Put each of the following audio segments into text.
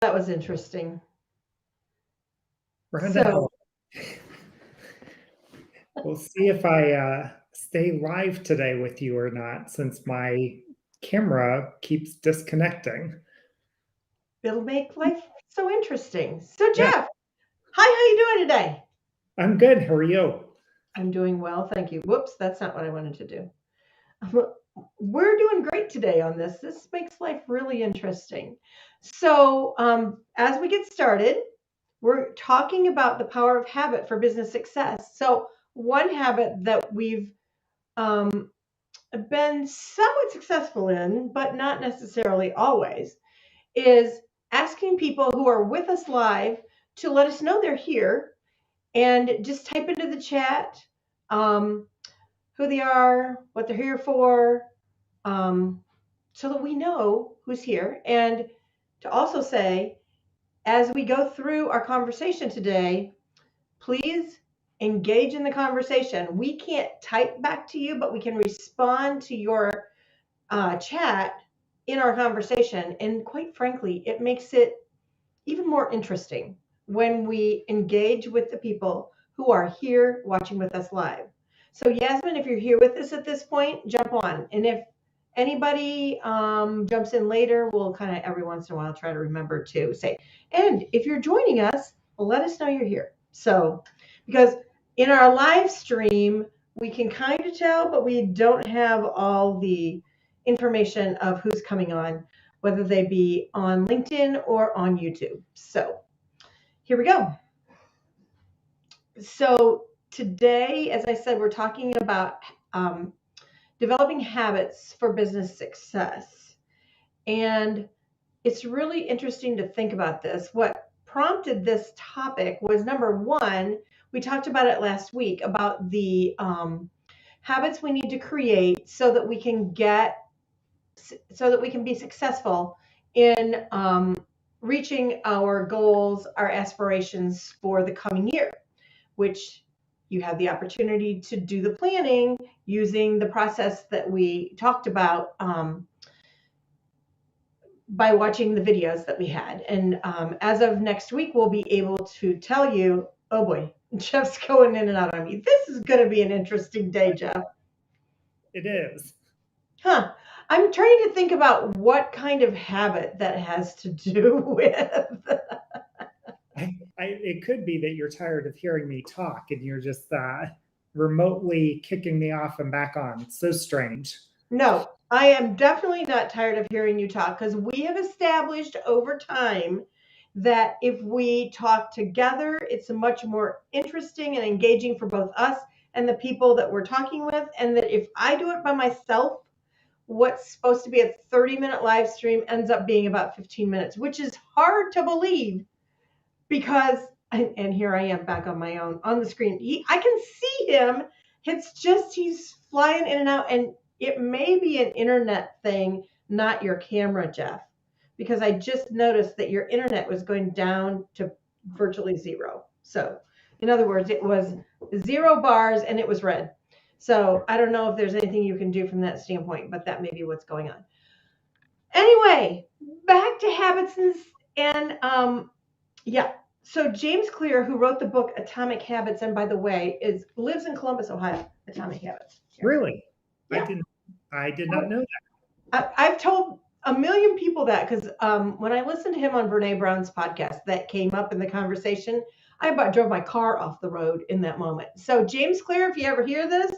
That was interesting. Rhonda, So, we'll see if I stay live today with you or not, since my camera keeps disconnecting. it'll make life so interesting. So, Yeah, Jeff, hi, how you doing today? I'm good. How are you? I'm doing well, thank you. Whoops, that's not what I wanted to do. We're doing great today on this. This makes life really interesting. So, as we get started, we're talking about the power of habit for business success. So, one habit that we've um, been somewhat successful in, but not necessarily always, is asking people who are with us live to let us know they're here and just type into the chat um, who they are, what they're here for, um, so that we know who's here. And to also say, as we go through our conversation today, please engage in the conversation. We can't type back to you, but we can respond to your chat in our conversation. And quite frankly, it makes it even more interesting when we engage with the people who are here watching with us live. So, Yasmin, if you're here with us at this point, jump on. And if anybody jumps in later, we'll kind of every once in a while try to remember to say, and if you're joining us, let us know you're here. So, because in our live stream, we can kind of tell, but we don't have all the information of who's coming on, whether they be on LinkedIn or on YouTube. So here we go. So today, as I said, we're talking about um, developing habits for business success. And it's really interesting to think about this. What prompted this topic was number one, we talked about it last week about the habits we need to create so that we can be successful in reaching our goals, our aspirations for the coming year, which you have the opportunity to do the planning using the process that we talked about by watching the videos that we had. And as of next week, we'll be able to tell you, oh boy, Jeff's going in and out on me. This is going to be an interesting day, Jeff. It is. Huh. I'm trying to think about what kind of habit that has to do with. It could be that you're tired of hearing me talk and you're just remotely kicking me off and back on. So strange. No, I am definitely not tired of hearing you talk because we have established over time that if we talk together, it's much more interesting and engaging for both us and the people that we're talking with. And that if I do it by myself, what's supposed to be a 30-minute live stream ends up being about 15 minutes, which is hard to believe because, and here I am back on my own on the screen. I can see him. It's just he's flying in and out, and it may be an internet thing, not your camera, Jeff, because I just noticed that your internet was going down to virtually zero. So, in other words, it was 0 bars and it was red. So, I don't know if there's anything you can do from that standpoint, but that may be what's going on. Anyway, back to habits and yeah. So James Clear, who wrote the book Atomic Habits, and by the way, is lives in Columbus, Ohio. Atomic Habits. Here. Really? I Yeah. didn't I did not know that. I've told a million people that because when I listened to him on Brene Brown's podcast, that came up in the conversation. I about drove my car off the road in that moment. So James Clear, if you ever hear this,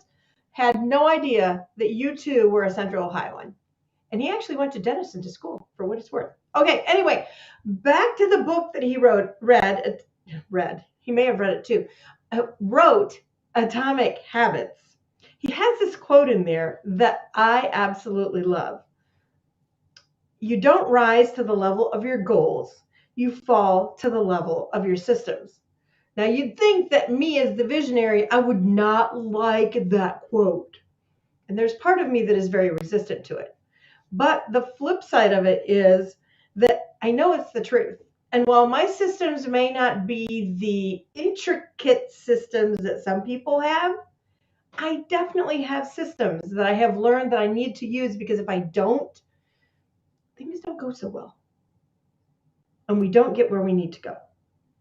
had no idea that you too were a Central Ohioan. And he actually went to Denison to school for what it's worth. Okay, anyway, back to the book that he read. He may have read it too. Wrote Atomic Habits. He has this quote in there that I absolutely love. You don't rise to the level of your goals. You fall to the level of your systems. Now, you'd think that me as the visionary, I would not like that quote. And there's part of me that is very resistant to it. But the flip side of it is that I know it's the truth. And while my systems may not be the intricate systems that some people have, I definitely have systems that I have learned that I need to use because if I don't, things don't go so well. and we don't get where we need to go.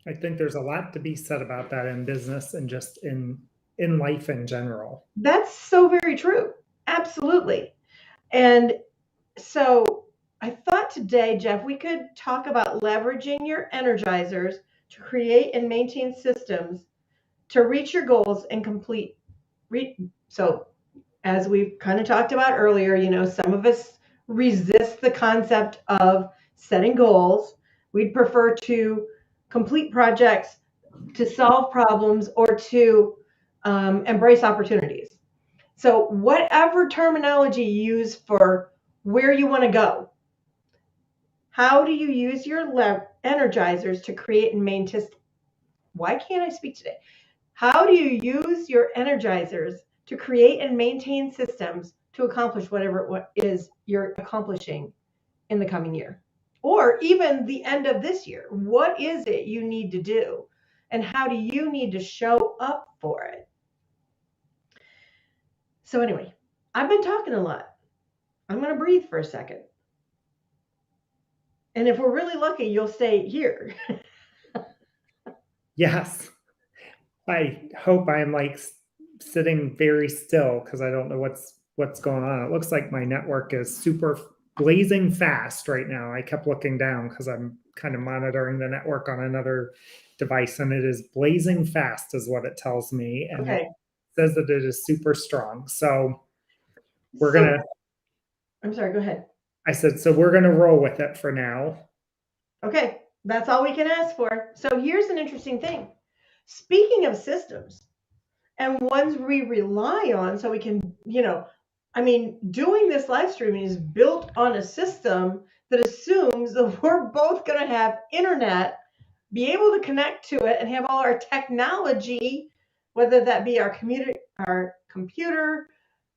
I think there's a lot to be said about that in business and just in life in general. That's so very true. Absolutely. And so I thought today, Jeff, we could talk about leveraging your energizers to create and maintain systems to reach your goals and complete. So, as we've kind of talked about earlier, some of us resist the concept of setting goals. We'd prefer to complete projects, to solve problems, or to embrace opportunities. So, whatever terminology you use for where you want to go, how do you use your energizers to create and maintain? Why can't I speak today? How do you use your energizers to create and maintain systems to accomplish whatever it is you're accomplishing in the coming year? Or even the end of this year? What is it you need to do? And how do you need to show up for it? So, anyway, I've been talking a lot. I'm going to breathe for a second. And if we're really lucky, you'll stay here. Yes. I hope I'm like sitting very still because I don't know what's going on. It looks like my network is super blazing fast right now. I kept looking down because I'm kind of monitoring the network on another device, and it is blazing fast is what it tells me. And Okay. it says that it is super strong. So we're gonna I'm sorry, go ahead. I said, so we're gonna roll with it for now. Okay, that's all we can ask for. So here's an interesting thing. Speaking of systems and ones we rely on so we can, doing this live streaming is built on a system that assumes that we're both going to have internet, be able to connect to it, and have all our technology, whether that be our computer,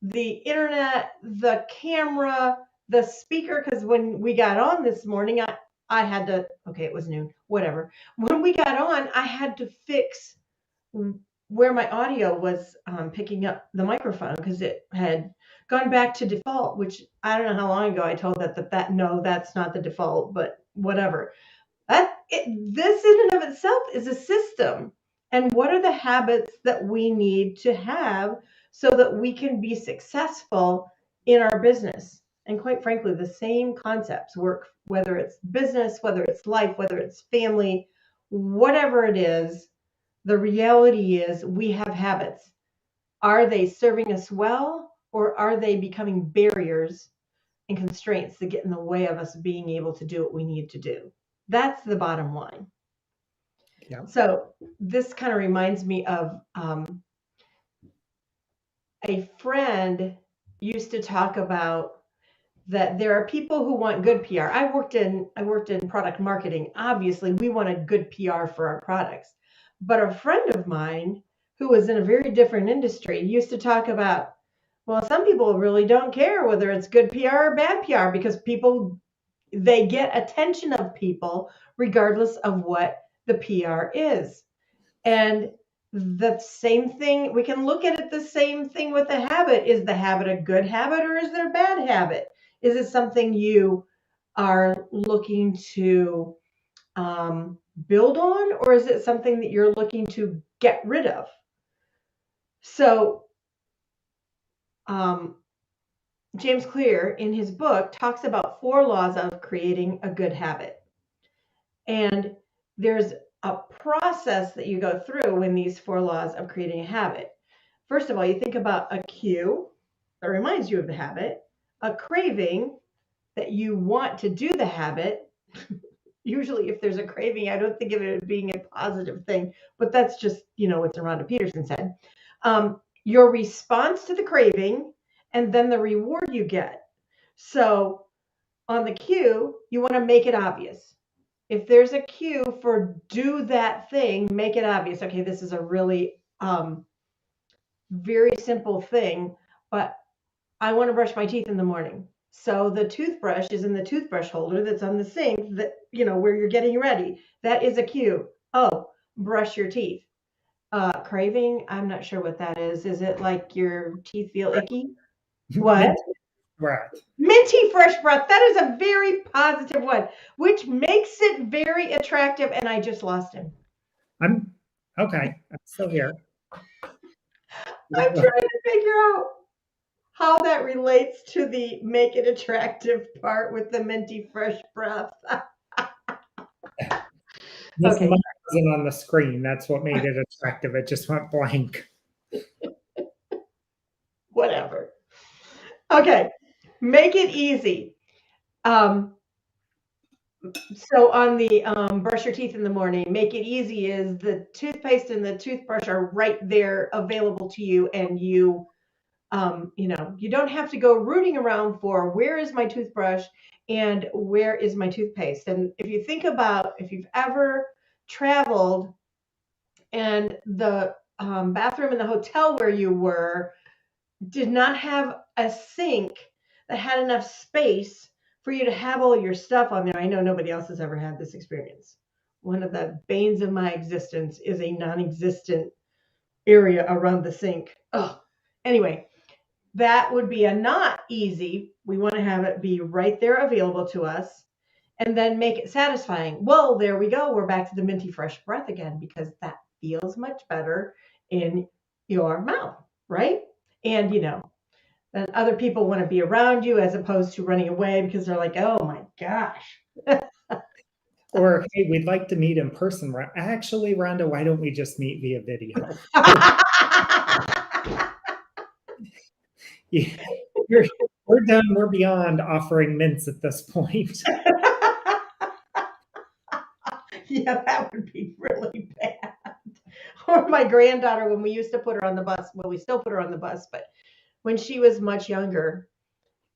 the internet, the camera, the speaker. Because when we got on this morning, I had to, okay, it was noon, whatever. When we got on, I had to fix where my audio was picking up the microphone because it had gone back to default, which I don't know how long ago I told that no, that's not the default, but whatever. This in and of itself is a system. And what are the habits that we need to have so that we can be successful in our business? And quite frankly, the same concepts work, whether it's business, whether it's life, whether it's family, whatever it is. The reality is we have habits. Are they serving us well, or are they becoming barriers and constraints that get in the way of us being able to do what we need to do? That's the bottom line. Yeah. So this kind of reminds me of a friend used to talk about that there are people who want good PR. I worked in product marketing. Obviously, we wanted good PR for our products. But a friend of mine who was in a very different industry used to talk about, well, some people really don't care whether it's good PR or bad PR because they get attention of people regardless of what the PR is. And the same thing, we can look at it the same thing with a habit. Is the habit a good habit or is it a bad habit? Is it something you are looking to build on, or is it something that you're looking to get rid of? So, James Clear in his book talks about 4 laws of creating a good habit. And there's a process that you go through in these 4 laws of creating a habit. First of all, you think about a cue that reminds you of the habit, a craving that you want to do the habit. Usually, if there's a craving, I don't think of it as being a positive thing, but that's just, what Rhonda Peterson said. Your response to the craving, and then the reward you get. So on the cue, you want to make it obvious. If there's a cue for do that thing, make it obvious. Okay, this is a really very simple thing, but I want to brush my teeth in the morning. So the toothbrush is in the toothbrush holder that's on the sink that, where you're getting ready. That is a cue. Oh, brush your teeth. Craving, I'm not sure what that is. Is it like your teeth feel icky? What? breath. Minty fresh breath. That is a very positive one, which makes it very attractive. And I just lost him. I'm okay. I'm still here. I'm trying to figure out how that relates to the make it attractive part with the minty fresh breath. This Okay. mic wasn't on the screen. That's what made it attractive. It just went blank. Whatever. Okay. Make it easy. So on the brush your teeth in the morning, make it easy is the toothpaste and the toothbrush are right there available to you, and you don't have to go rooting around for where is my toothbrush and where is my toothpaste. And if you think about if you've ever traveled and the bathroom in the hotel where you were did not have a sink that had enough space for you to have all your stuff on there. I know nobody else has ever had this experience. One of the banes of my existence is a non-existent area around the sink. Oh, anyway, that would be a not easy. We want to have it be right there available to us and then make it satisfying. Well, there we go. We're back to the minty fresh breath again because that feels much better in your mouth, right? And then other people want to be around you as opposed to running away because they're like, oh my gosh. Or, hey, we'd like to meet in person. Actually, Rhonda, why don't we just meet via video? Yeah, we're done. We're beyond offering mints at this point. Yeah, that would be really bad. Or my granddaughter, when we used to put her on the bus, well, we still put her on the bus, but when she was much younger,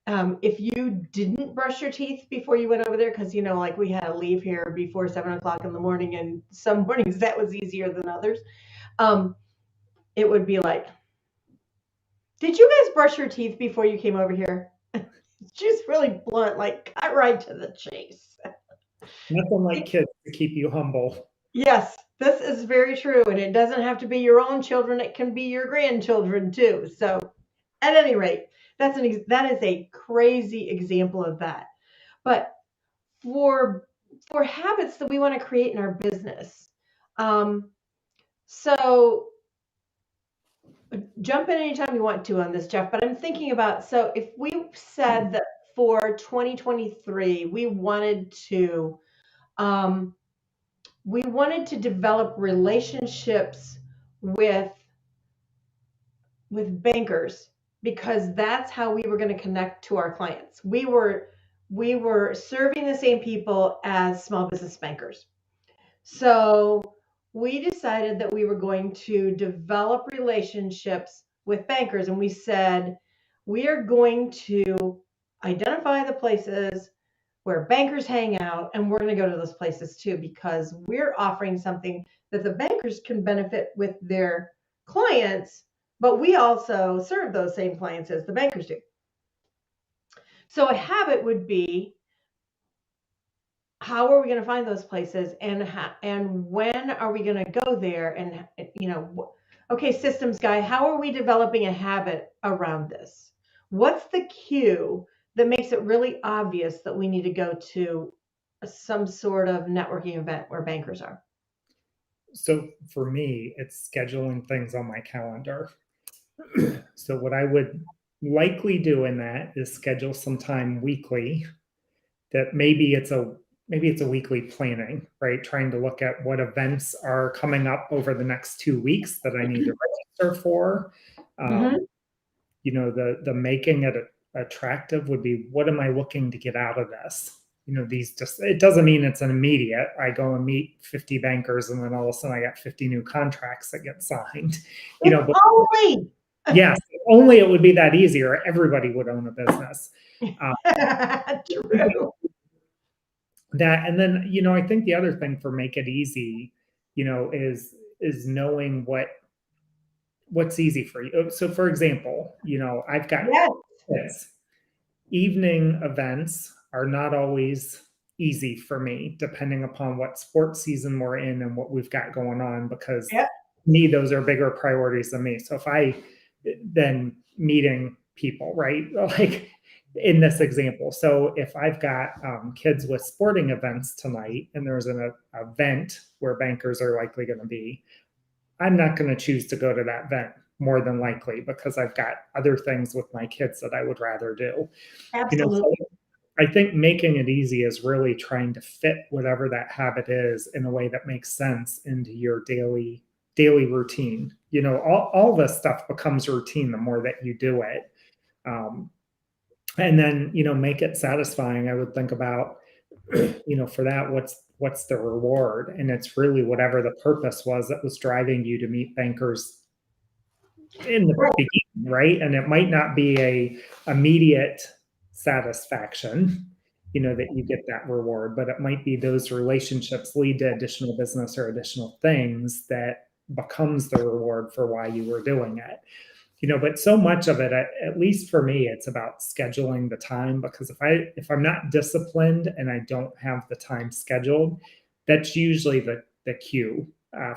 if you didn't brush your teeth before you went over there, because like we had to leave here before 7 o'clock in the morning, and some mornings that was easier than others. It would be like, did you guys brush your teeth before you came over here? Just really blunt, like cut right to the chase. Nothing like kids to keep you humble. Yes, this is very true, and it doesn't have to be your own children; it can be your grandchildren too. So, at any rate, that is a crazy example of that. But for habits that we want to create in our business, so jump in anytime you want to on this, Jeff. But I'm thinking about if we said that for 2023 we wanted to develop relationships with bankers because that's how we were going to connect to our clients. We were serving the same people as small business bankers. So we decided that we were going to develop relationships with bankers, and we said we are going to identify the places where bankers hang out, and we're going to go to those places too because we're offering something that the bankers can benefit with their clients, but we also serve those same clients as the bankers do. So a habit would be, how are we going to find those places, and when are we going to go there? And okay, systems guy, how are we developing a habit around this? What's the cue that makes it really obvious that we need to go to some sort of networking event where bankers are? So for me, it's scheduling things on my calendar. So what I would likely do in that is schedule some time weekly that maybe it's a weekly planning, right? Trying to look at what events are coming up over the next 2 weeks that I need to register for. The making it attractive would be, what am I looking to get out of this? It doesn't mean it's an immediate, I go and meet 50 bankers and then all of a sudden I got 50 new contracts that get signed. But only. Yes, only it would be that easy, or everybody would own a business. True. That, and then I think the other thing for make it easy, is knowing what's easy for you. So for example, I've got kids. Evening events are not always easy for me, depending upon what sports season we're in and what we've got going on, because to me, those are bigger priorities than me. So if I then meeting people, right? Like in this example. So if I've got kids with sporting events tonight and there's an event where bankers are likely going to be, I'm not going to choose to go to that event more than likely because I've got other things with my kids that I would rather do. Absolutely. So I think making it easy is really trying to fit whatever that habit is in a way that makes sense into your daily routine. All this stuff becomes routine the more that you do it. And then, make it satisfying. I would think about, for that, what's the reward? And it's really whatever the purpose was that was driving you to meet bankers in the beginning, right? And it might not be a immediate satisfaction, that you get that reward, but it might be those relationships lead to additional business or additional things that becomes the reward for why you were doing it. But so much of it, at least for me, it's about scheduling the time, because if I'm not disciplined and I don't have the time scheduled, that's usually the cue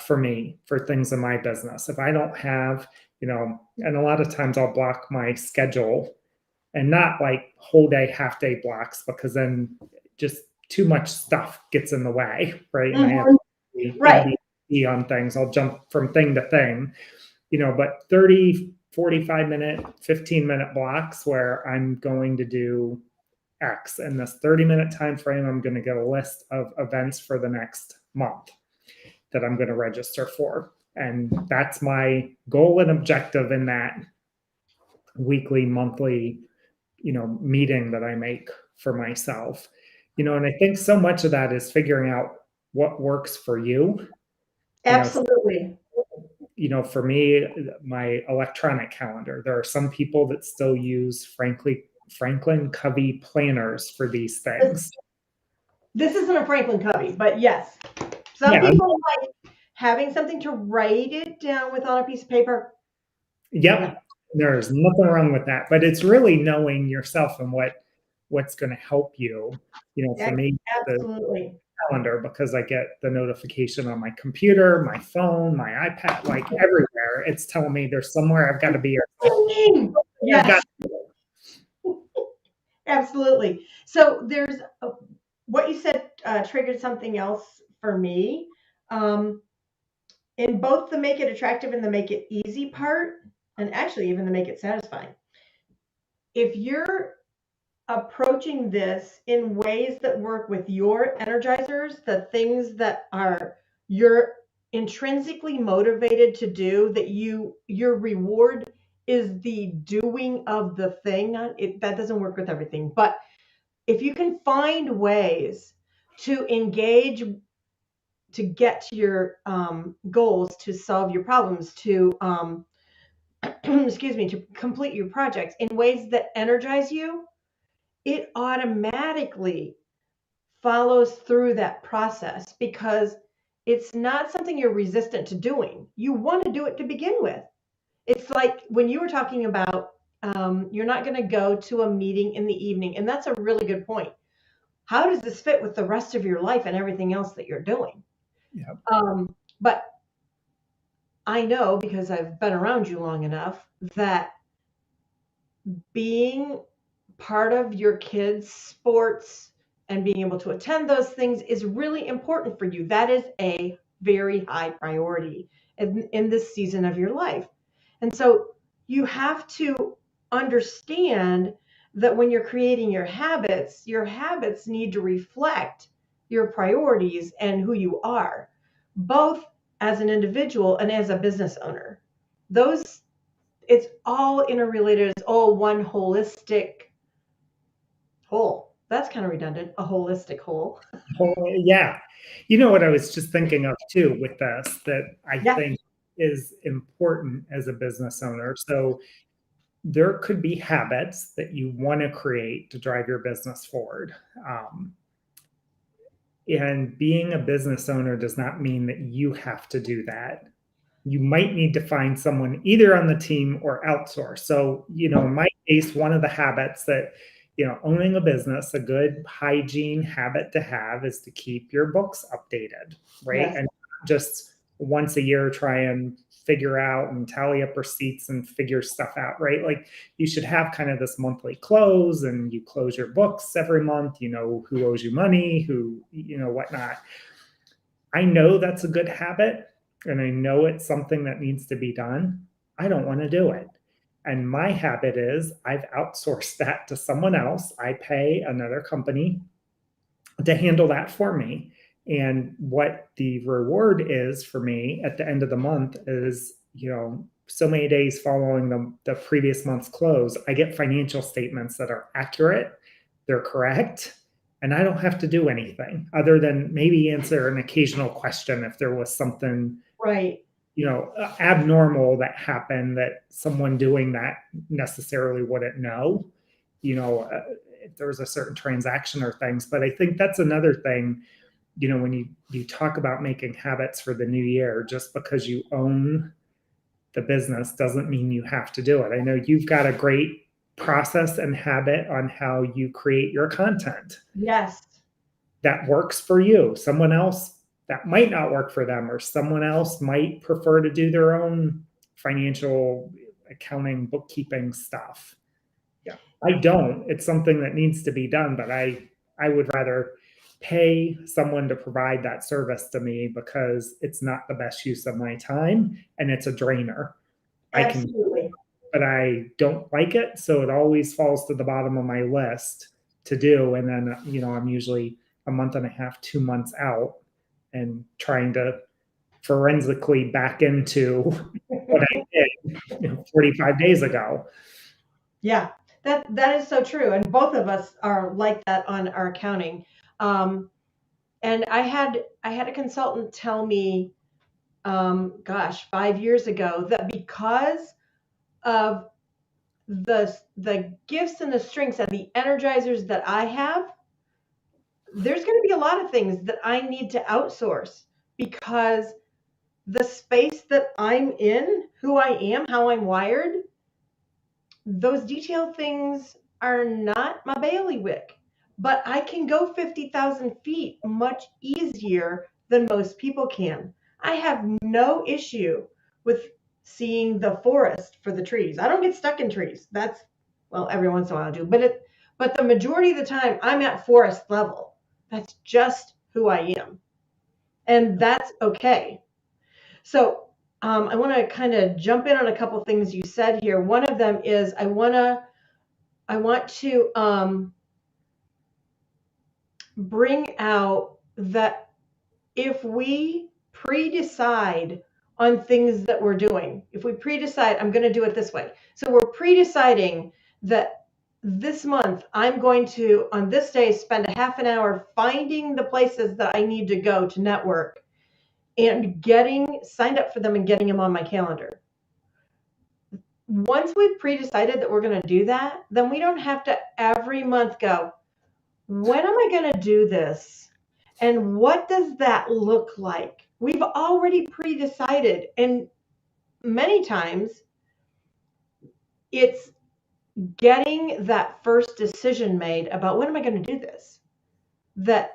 for me for things in my business. If I don't have, and a lot of times I'll block my schedule, and not like whole day, half day blocks, because then just too much stuff gets in the way, right? And I have ADD on things. I'll jump from thing to thing, but 30, 45 minute, 15-minute blocks where I'm going to do X. In this 30-minute time frame, I'm going to get a list of events for the next month that I'm going to register for. And that's my goal and objective in that weekly, monthly, meeting that I make for myself. And I think so much of that is figuring out what works for you. Absolutely. For me, my electronic calendar, there are some people that still use Franklin Covey planners for these things. This isn't a Franklin Covey, but yes. Some people like having something to write it down with on a piece of paper. Yep. Yeah. There's nothing wrong with that, but it's really knowing yourself and what's going to help you. For me, absolutely. The calendar, because I get the notification on my computer, my phone, my iPad, like everywhere. It's telling me there's somewhere I've got to be. Yes. Absolutely. So there's what you said triggered something else for me. In both the make it attractive and the make it easy part, and actually even the make it satisfying. If you're approaching this in ways that work with your energizers, the things that you're intrinsically motivated to do, that your reward is the doing of the thing, that doesn't work with everything. But if you can find ways to engage, to get to your goals, to solve your problems, to to complete your projects in ways that energize you, it automatically follows through that process, because it's not something you're resistant to doing. You want to do it to begin with. It's like when you were talking about you're not going to go to a meeting in the evening, and that's a really good point. How does this fit with the rest of your life and everything else that you're doing? Yeah. But I know, because I've been around you long enough, that being part of your kids' sports and being able to attend those things is really important for you. That is a very high priority in this season of your life. And so you have to understand that when you're creating your habits need to reflect your priorities and who you are, both as an individual and as a business owner. It's all interrelated. It's all one holistic whole. That's kind of redundant, a holistic whole. Yeah. What I was just thinking of too with this, that I think is important as a business owner. So there could be habits that you want to create to drive your business forward. And being a business owner does not mean that you have to do that. You might need to find someone either on the team or outsource. So, in my case, one of the habits that, owning a business, a good hygiene habit to have is to keep your books updated, right? Yes. And just once a year, try and figure out and tally up receipts and figure stuff out, right? Like you should have kind of this monthly close, and you close your books every month, you know who owes you money, who, you know, whatnot. I know that's a good habit, and I know it's something that needs to be done. I don't want to do it. And my habit is I've outsourced that to someone else. I pay another company to handle that for me. And what the reward is for me at the end of the month is, you know, so many days following the previous month's close, I get financial statements that are accurate, they're correct, and I don't have to do anything other than maybe answer an occasional question if there was something, Right. you know, abnormal that happened that someone doing that necessarily wouldn't know, you know, if there was a certain transaction or things. But I think that's another thing, you know, when you talk about making habits for the new year, just because you own the business doesn't mean you have to do it. I know you've got a great process and habit on how you create your content Yes. that works for you. Someone else, that might not work for them, or someone else might prefer to do their own financial accounting, bookkeeping stuff. Yeah, I don't. It's something that needs to be done, but I would rather pay someone to provide that service to me because it's not the best use of my time and it's a drainer. I can, Absolutely. but I don't like it, so it always falls to the bottom of my list to do. And then, you know, I'm usually a month and a half, 2 months out, and trying to forensically back into what I did, you know, 45 days ago. Yeah, that is so true. And both of us are like that on our accounting. Um, and I had a consultant tell me, gosh, 5 years ago, that because of the gifts and the strengths and the energizers that I have, there's going to be a lot of things that I need to outsource because the space that I'm in, who I am, how I'm wired, those detailed things are not my bailiwick. But I can go 50,000 feet much easier than most people can. I have no issue with seeing the forest for the trees. I don't get stuck in trees. That's, well, every once in a while I do, but the majority of the time I'm at forest level. That's just who I am. And that's okay. So I want to kind of jump in on a couple things you said here. One of them is I want to bring out that if we pre-decide on things that we're doing, if we pre-decide, I'm going to do it this way. So we're pre-deciding that this month I'm going to, on this day, spend a half an hour finding the places that I need to go to network and getting signed up for them and getting them on my calendar. Once we've pre-decided that we're going to do that, then we don't have to every month go, when am I going to do this? And what does that look like? We've already pre-decided. And many times it's getting that first decision made about when am I going to do this that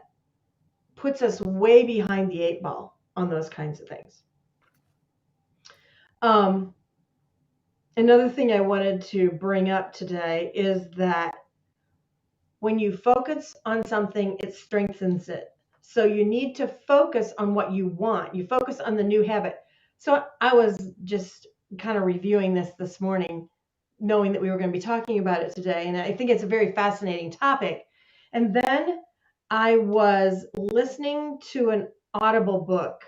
puts us way behind the eight ball on those kinds of things. Another thing I wanted to bring up today is that when you focus on something, it strengthens it. So you need to focus on what you want. You focus on the new habit. So I was just kind of reviewing this morning, knowing that we were going to be talking about it today. And I think it's a very fascinating topic. And then I was listening to an Audible book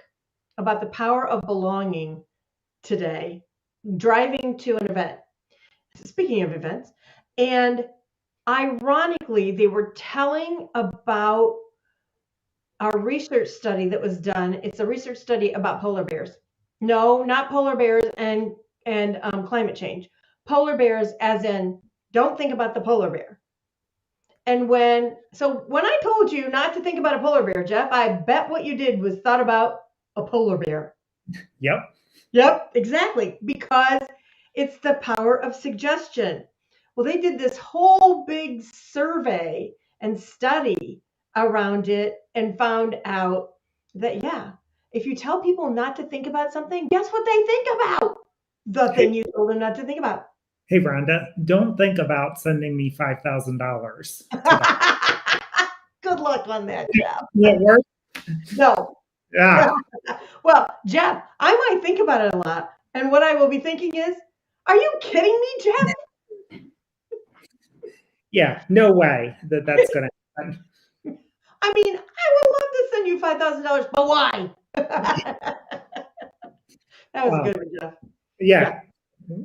about the power of belonging today, driving to an event. Speaking of events, and ironically, they were telling about a research study that was done. It's a research study about polar bears. No, not polar bears and climate change. Polar bears, as in, don't think about the polar bear. And when I told you not to think about a polar bear, Jeff, I bet what you did was thought about a polar bear. Yep. Yep, exactly. Because it's the power of suggestion. Well, they did this whole big survey and study around it and found out that, yeah, if you tell people not to think about something, guess what they think about? The Hey, thing you told them not to think about. hey, Rhonda, don't think about sending me $5,000 today. Good luck on that, Jeff. Will it work? No. Yeah, Well, Jeff, I might think about it a lot. And what I will be thinking is, are you kidding me, Jeff? yeah, no way that's going to happen. I mean, I would love to send you $5,000, but why? That was a Um, good one, Jeff. Yeah.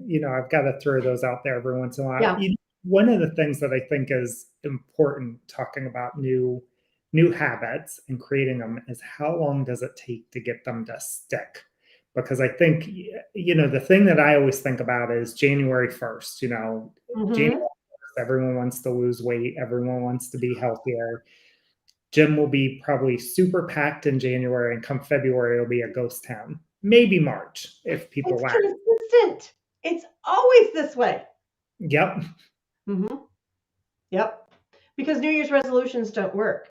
yeah, I've got to throw those out there every once in a while. Yeah. One of the things that I think is important talking about new habits and creating them is how long does it take to get them to stick? Because I think the thing that I always think about is January 1st. January Hmm. 1st, everyone wants to lose weight, everyone wants to be healthier. Gym will be probably super packed in January, and come February, it'll be a ghost town. Maybe March if people It's lack. consistent. It's always this way. Yep. Hmm. Yep. Because New Year's resolutions don't work.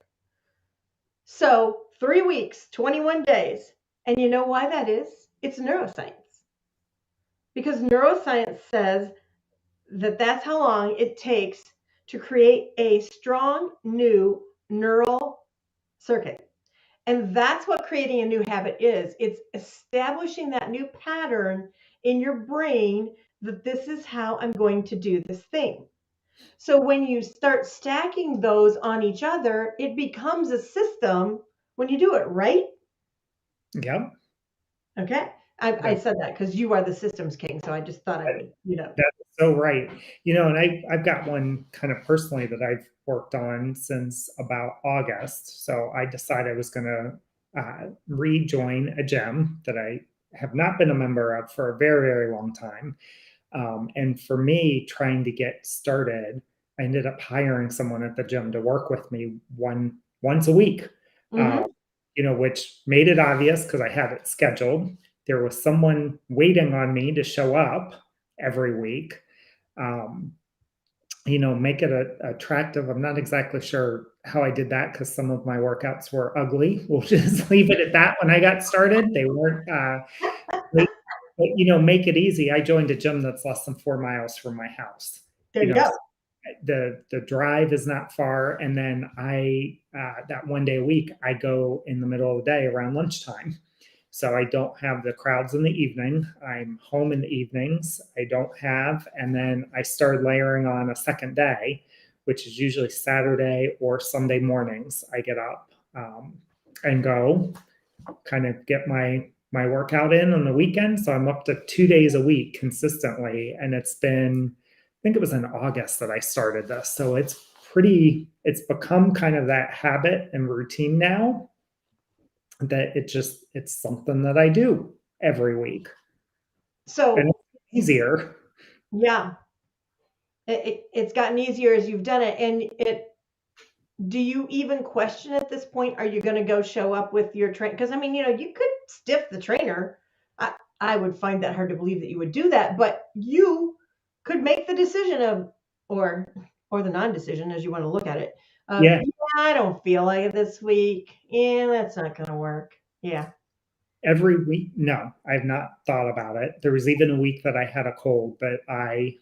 So 3 weeks, 21 days. And you know why that is? It's neuroscience. Because neuroscience says that that's how long it takes to create a strong new neural circuit. And that's what creating a new habit is. It's establishing that new pattern in your brain that this is how I'm going to do this thing. So when you start stacking those on each other, it becomes a system when you do it, right? Yep. Okay. I That, said that because you are the systems king. So I just thought I would, that's so right. And I've got one kind of personally that I've worked on since about August. So I decided I was going to rejoin a gym that I have not been a member of for a very, very long time. And for me, trying to get started, I ended up hiring someone at the gym to work with me once a week. mm-hmm. Uh, which made it obvious because I had it scheduled. There was someone waiting on me to show up every week. Um, make it attractive. I'm not exactly sure how I did that because some of my workouts were ugly. We'll just leave it at that. When I got started, they weren't. But make it easy. I joined a gym that's less than 4 miles from my house. There You you know, go. the drive is not far, and then I that one day a week I go in the middle of the day around lunchtime, so I don't have the crowds in the evening. I'm home in the evenings. I don't have, and then I started layering on a second day, which is usually Saturday or Sunday mornings. I get up and go, kind of get my workout in on the weekend. So I'm up to 2 days a week consistently, and it's been, I think it was in August that I started this. So it's become kind of that habit and routine now that it's something that I do every week, and So, it's easier. yeah, it's gotten easier as you've done it. And do you even question at this point? Are you going to go show up with your train? Because I mean, you could stiff the trainer. I would find that hard to believe that you would do that, but you could make the decision of, or or the non-decision, as you want to look at it. Yeah, Yeah, I don't feel like it this week. Yeah, that's not going to work. Yeah. every week. No, I've not thought about it. There was even a week that I had a cold, but I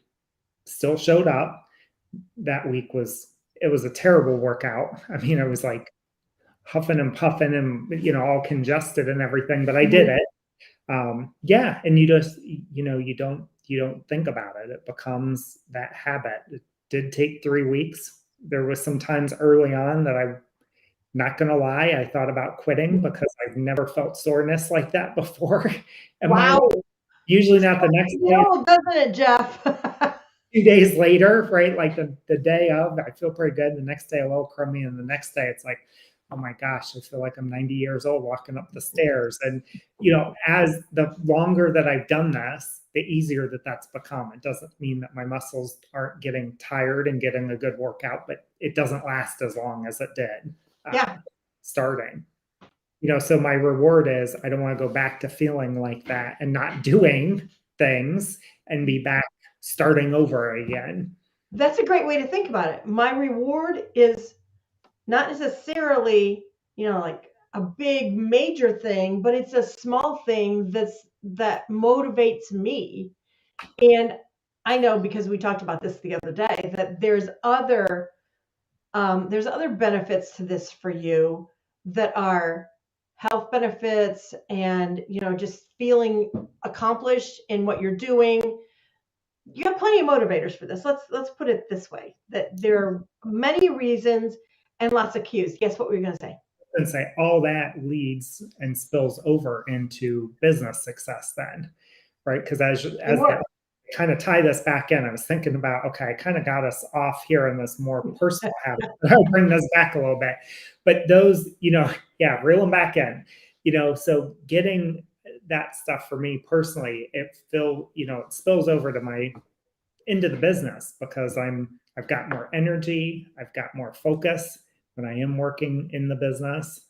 still showed up. That week it was a terrible workout. I mean, I was like huffing and puffing and all congested and everything, but I did Mhm. it. Yeah, and you just you don't think about it. It becomes that habit. It did take 3 weeks. There was some times early on that I'm not gonna lie, I thought about quitting because I've never felt soreness like that before in my life. Wow. Usually not the next day, No, doesn't it, Jeff? 2 days later, right? Like the day of, I feel pretty good. The next day, a little crummy. And the next day, it's like, oh my gosh, I feel like I'm 90 years old walking up the stairs. And, as the longer that I've done this, the easier that that's become. It doesn't mean that my muscles aren't getting tired and getting a good workout, but it doesn't last as long as it did Yeah. starting. So my reward is I don't want to go back to feeling like that and not doing things and be back starting over again. That's a great way to think about it. My reward is not necessarily, like a big major thing, but it's a small thing that motivates me. And I know, because we talked about this the other day, that there's other benefits to this for you that are health benefits, and just feeling accomplished in what you're doing. You have plenty of motivators for this. Let's put it this way: that there are many reasons and lots of cues. Guess what we were going to say? And say all that leads and spills over into business success then, right? Because as that kind of tie this back in, I was thinking about, okay, I kind of got us off here in this more personal habit. I'll bring this back a little bit. But those, yeah, reel them back in, so getting that stuff for me personally, it spills over to into the business, because I've got more energy, I've got more focus when I am working in the business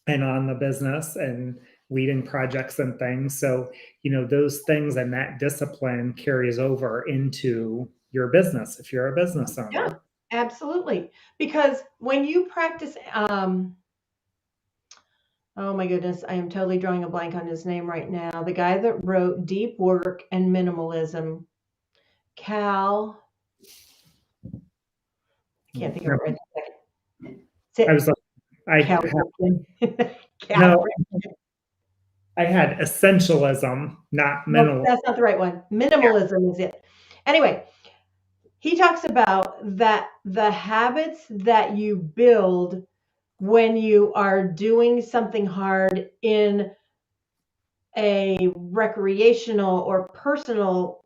and on the business and leading projects and things. So, those things and that discipline carries over into your business if you're a business owner. Yeah, absolutely. Because when you practice, oh my goodness, I am totally drawing a blank on his name right now. The guy that wrote Deep Work and Minimalism, Cal. Can't think of it right this second. I was like, Cal. No, I had essentialism, not minimalism. No, that's not the right one. Minimalism is it. Anyway, he talks about that the habits that you build when you are doing something hard in a recreational or personal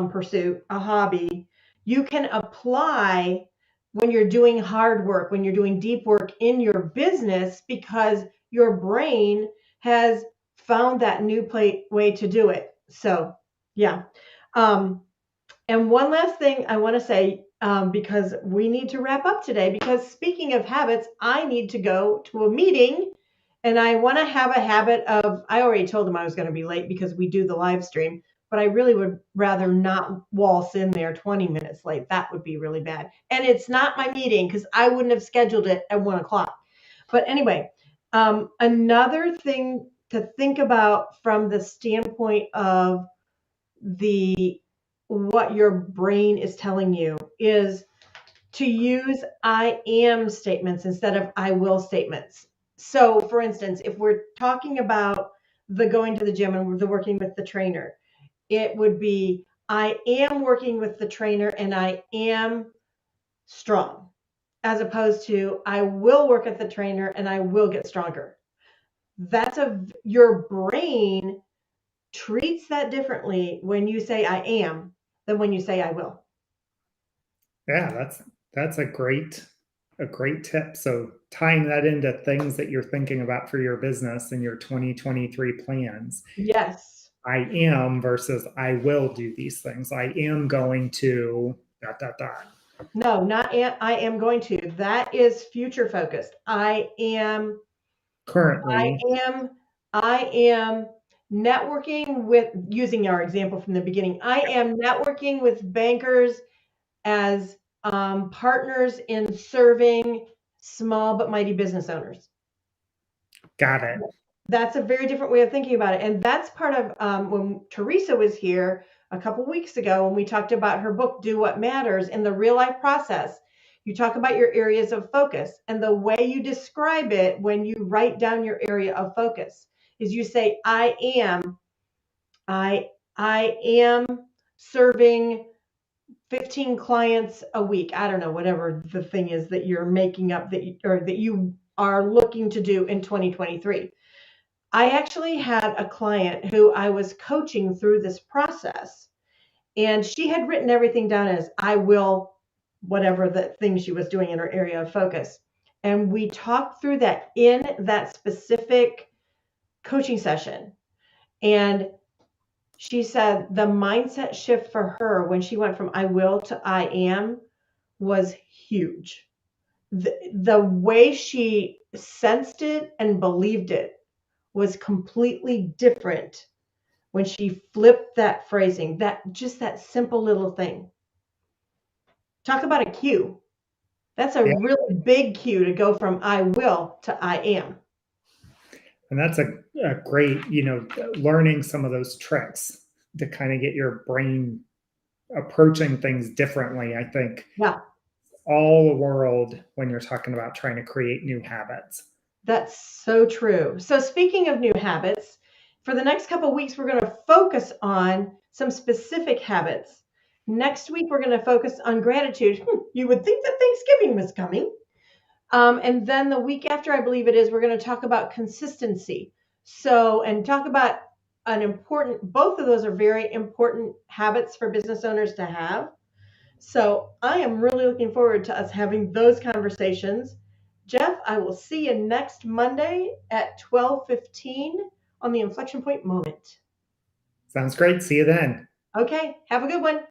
pursuit, a hobby, you can apply when you're doing hard work, when you're doing deep work in your business, because your brain has found that new way to do it. So, yeah. And one last thing I want to say, because we need to wrap up today, because speaking of habits, I need to go to a meeting, and I want to have a habit of, I already told them I was going to be late because we do the live stream, but I really would rather not waltz in there 20 minutes late. That would be really bad. And it's not my meeting, because I wouldn't have scheduled it at 1:00. But anyway, another thing to think about from the standpoint of what your brain is telling you is to use I am statements instead of I will statements. So, for instance, if we're talking about the going to the gym and the working with the trainer, it would be I am working with the trainer and I am strong, as opposed to I will work at the trainer and I will get stronger. Your brain treats that differently when you say I am than when you say I will. Yeah, that's a great tip. So tying that into things that you're thinking about for your business and your 2023 plans. Yes. I am versus I will do these things. I am going to ... No, not I am going to. That is future focused. I am currently. I am networking with, using our example from the beginning, I am networking with bankers as partners in serving small but mighty business owners. Got it. That's a very different way of thinking about it. And that's part of when Teresa was here a couple weeks ago, when we talked about her book, Do What Matters. In the real life process, you talk about your areas of focus, and the way you describe it when you write down your area of focus is you say, I am serving 15 clients a week. I don't know, whatever the thing is that you're making up that you are looking to do in 2023. I actually had a client who I was coaching through this process, and she had written everything down as I will, whatever the thing she was doing in her area of focus. And we talked through that in that specific coaching session. And she said the mindset shift for her when she went from I will to I am was huge. The way she sensed it and believed it was completely different when she flipped that phrasing, that simple little thing. Talk about a cue. That's a really big cue to go from I will to I am. And that's a great, learning some of those tricks to kind of get your brain approaching things differently. I think Yeah, all the world when you're talking about trying to create new habits. that's so true. So speaking of new habits, for the next couple of weeks, we're going to focus on some specific habits. Next week, we're going to focus on gratitude. You would think that Thanksgiving was coming. And then the week after, I believe it is, we're going to talk about consistency. So, and talk about both of those are very important habits for business owners to have. So, I am really looking forward to us having those conversations. Jeff, I will see you next Monday at 12:15 on the Inflection Point Moment. Sounds great. See you then. Okay, have a good one.